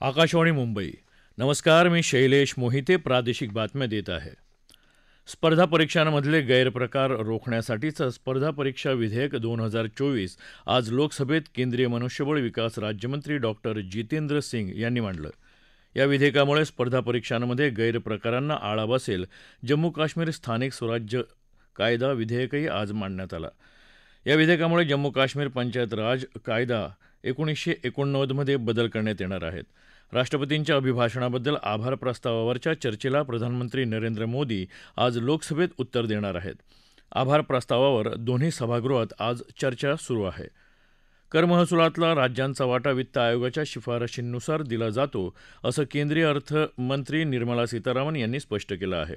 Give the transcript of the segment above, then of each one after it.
आकाशवाणी मुंबई. नमस्कार, मी शैलेश मोहिते प्रादेशिक बातम्या देत आहे. स्पर्धा परीक्षांमधले गैरप्रकार रोखण्यासाठीचं स्पर्धा परीक्षा विधेयक 2024 आज लोकसभेत केंद्रीय मनुष्यबळ विकास राज्यमंत्री डॉक्टर जितेंद्र सिंग यांनी मांडलं. या विधेयकामुळे स्पर्धा परीक्षांमध्ये गैरप्रकारांना आळा बसेल. जम्मू काश्मीर स्थानिक स्वराज्य कायदा विधेयकही आज मांडण्यात आलं. या विधेयकामुळे जम्मू काश्मीर पंचायत राज कायदा 1989 मध्ये बदल करण्यात येणार आहेत. राष्ट्रपतींच्या अभिभाषणाबद्दल आभार प्रस्तावावरच्या चर्चेला प्रधानमंत्री नरेंद्र मोदी आज लोकसभेत उत्तर देणार आहेत. आभार प्रस्तावावर दोन्ही सभागृहात आज चर्चा सुरू आहे. कर महसुलातला राज्यांचा वाटा वित्त आयोगाच्या शिफारशींनुसार दिला जातो, असं केंद्रीय अर्थमंत्री निर्मला सीतारामन यांनी स्पष्ट केलं आहे.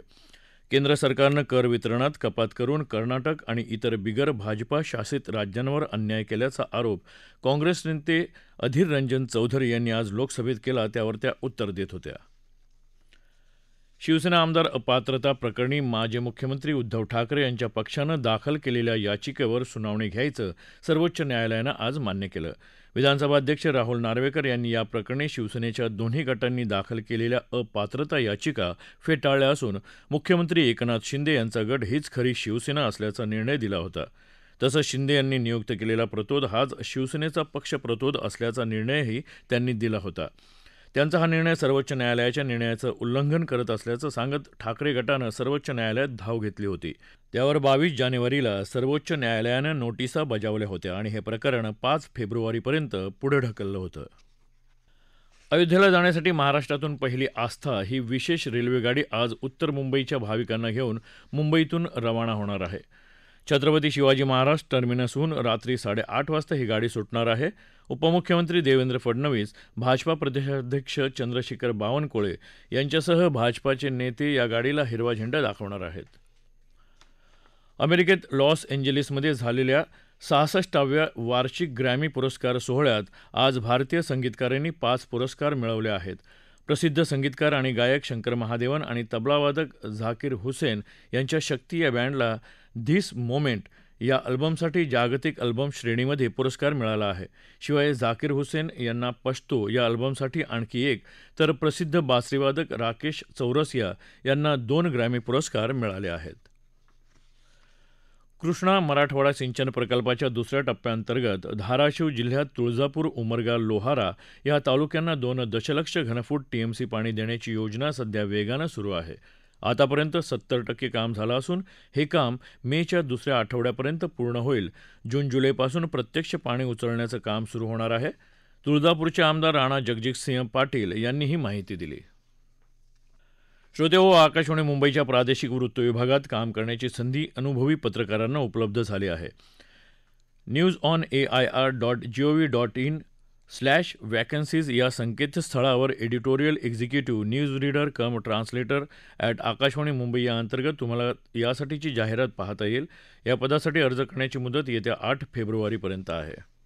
केंद्र सरकारनं कर वितरणात कपात करून कर्नाटक आणि इतर बिगर भाजपा शासित राज्यांवर अन्याय केल्याचा आरोप काँग्रेस नेते अधीर रंजन चौधरी यांनी आज लोकसभेत केला, त्यावर त्या उत्तर देत होत्या. शिवसेना आमदार अपात्रता प्रकरणी माजी मुख्यमंत्री उद्धव ठाकरे यांच्या पक्षानं दाखल केलेल्या याचिकेवर सुनावणी घ्यायचं सर्वोच्च न्यायालयानं आज मान्य केलं. विधानसभा अध्यक्ष राहुल नार्वेकर यांनी या प्रकरणी शिवसेनेच्या दोन्ही गटांनी दाखल केलेल्या अपात्रता याचिका फेटाळल्या असून मुख्यमंत्री एकनाथ शिंदे यांचा गट हीच खरी शिवसेना असल्याचा निर्णय दिला होता. तसंच शिंदे यांनी नियुक्त केलेला प्रतोद हाच शिवसेनेचा पक्षप्रतोद असल्याचा निर्णयही त्यांनी दिला होता. त्यांचा हा निर्णय सर्वोच्च न्यायालयाच्या निर्णयाचं उल्लंघन करत असल्याचं सांगत ठाकरे गटानं सर्वोच्च न्यायालयात धाव घेतली होती. त्यावर 22 जानेवारीला सर्वोच्च न्यायालयानं नोटिसा बजावल्या होत्या आणि हे प्रकरण 5 फेब्रुवारीपर्यंत पुढे ढकललं होतं. अयोध्येला जाण्यासाठी महाराष्ट्रातून पहिली आस्था ही विशेष रेल्वेगाडी आज उत्तर मुंबईच्या भाविकांना घेऊन मुंबईतून रवाना होणार आहे. छत्रपती शिवाजी महाराज टर्मिनसहून रात्री 8:30 वाजता ही गाडी सुटणार आहे. उपमुख्यमंत्री देवेंद्र फडणवीस, भाजपा प्रदेशाध्यक्ष चंद्रशेखर बावनकुळे यांच्यासह भाजपाचे नेते या गाडीला हिरवा झेंडा दाखवणार आहेत. अमेरिकेत लॉस एंजेलिसमध्ये झालेल्या 66व्या वार्षिक ग्रॅमी पुरस्कार सोहळ्यात आज भारतीय संगीतकारांनी 5 पुरस्कार मिळवले आहेत. प्रसिद्ध संगीतकार आणि गायक शंकर महादेवन आणि तबलावादक झाकीर हुसेन यांच्या शक्ती या बँडला धिस मोमेंट या अल्बमसाठी जागतिक अल्बम श्रेणीमध्ये पुरस्कार मिळाला आहे. शिवाय झाकीर हुसेन यांना पश्तो या अल्बमसाठी आणखी एक, तर प्रसिद्ध बासरीवादक राकेश चौरसिया यांना 2 ग्रॅमी पुरस्कार मिळाले आहेत. कृष्णा मराठवाडा सिंचन प्रकल्पाच्या दुसऱ्या टप्प्याअंतर्गत धाराशिव जिल्ह्यात तुळजापूर, उमरगा, लोहारा या तालुक्यांना 2 दशलक्ष घनफूट टीएमसी पाणी देण्याची योजना सध्या वेगानं सुरू आहे. आतापर्यंत 70% काम झालं असून हे काम मेच्या दुसऱ्या आठवड्यापर्यंत पूर्ण होईल. जून-जुलैपासून प्रत्यक्ष पाणी उचलण्याचं काम सुरू होणार आहे. तुळजापूरचे आमदार राणा जगजितसिंह पाटील यांनी ही माहिती दिली. श्रोतेहो, आकाशवाणी मुंबईच्या प्रादेशिक वृत्त विभागात काम करण्याची संधी अनुभवी पत्रकारांना उपलब्ध झाली आहे. newsonair.gov.in/vacancies या संकेतस्थळावर editorial executive, news reader cum translator @Akashvani Mumbai या अंतर्गत तुम्हाला यासाठीची जाहिरात पाहता येईल. या पदासाठी अर्ज करण्याची मुदत येत्या 8 फेब्रुवारीपर्यंत आहे.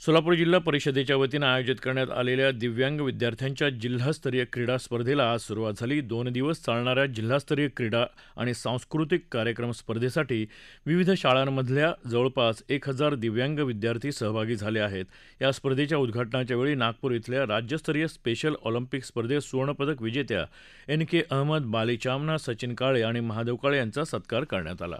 सोलापूर जिल्हा परिषदेच्या वतीनं आयोजित करण्यात आलेल्या दिव्यांग विद्यार्थ्यांच्या जिल्हास्तरीय क्रीडा स्पर्धेला आज सुरुवात झाली. 2 दिवस चालणाऱ्या जिल्हास्तरीय क्रीडा आणि सांस्कृतिक कार्यक्रम स्पर्धेसाठी विविध शाळांमधल्या जवळपास 1000 दिव्यांग विद्यार्थी सहभागी झाले आहेत. या स्पर्धेच्या उद्घाटनाच्या वेळी नागपूर इथल्या राज्यस्तरीय स्पेशल ऑलिम्पिक स्पर्धेत सुवर्णपदक विजेत्या NK अहमद, बाली चामना, सचिन काळे आणि महादेव काळे यांचा सत्कार करण्यात आला.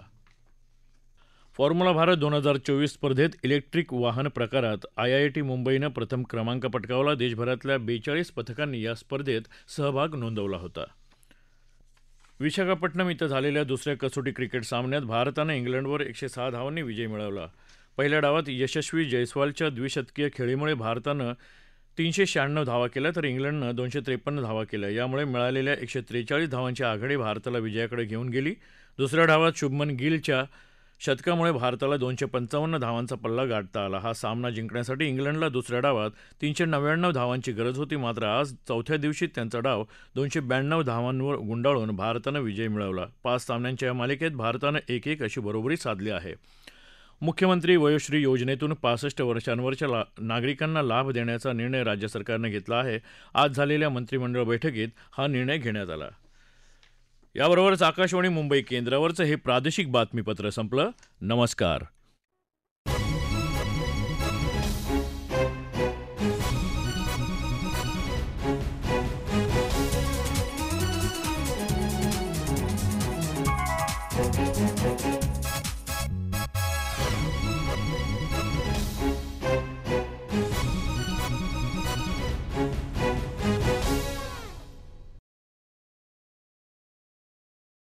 फॉर्म्युला भारत 2024 स्पर्धेत इलेक्ट्रिक वाहन प्रकारात IIT मुंबईनं प्रथम क्रमांक पटकावला. देशभरातल्या 42 पथकांनी या स्पर्धेत सहभाग नोंदवला होता. विशाखापट्टणम इथं झालेल्या दुसऱ्या कसोटी क्रिकेट सामन्यात भारतानं इंग्लंडवर 106 धावांनी विजय मिळवला. पहिल्या डावात यशस्वी जयस्वालच्या द्विशतकीय खेळीमुळे भारतानं 396 धावा केल्या, तर इंग्लंडनं 253 धावा केल्या. यामुळे मिळालेल्या 143 धावांची आघाडी भारताला विजयाकडे घेऊन गेली. दुसऱ्या डावात शुभमन गिलच्या शतकामुळे भारताला 255 धावांचा पल्ला गाठता आला. हा सामना जिंकण्यासाठी इंग्लंडला दुसऱ्या डावात 399 धावांची गरज होती. मात्र आज चौथ्या दिवशी त्यांचा डाव 292 धावांवर गुंडाळून भारतानं विजय मिळवला. 5 सामन्यांच्या या मालिकेत भारतानं 1-1 अशी बरोबरी साधली आहे. मुख्यमंत्री वयोश्री योजनेतून 65 वर्षांवरच्या नागरिकांना लाभ देण्याचा निर्णय राज्य सरकारनं घेतला आहे. आज झालेल्या मंत्रिमंडळ बैठकीत हा निर्णय घेण्यात आला. याबरोबरच आकाशवाणी मुंबई केंद्रावरचं हे प्रादेशिक बातमीपत्र संपलं. नमस्कार.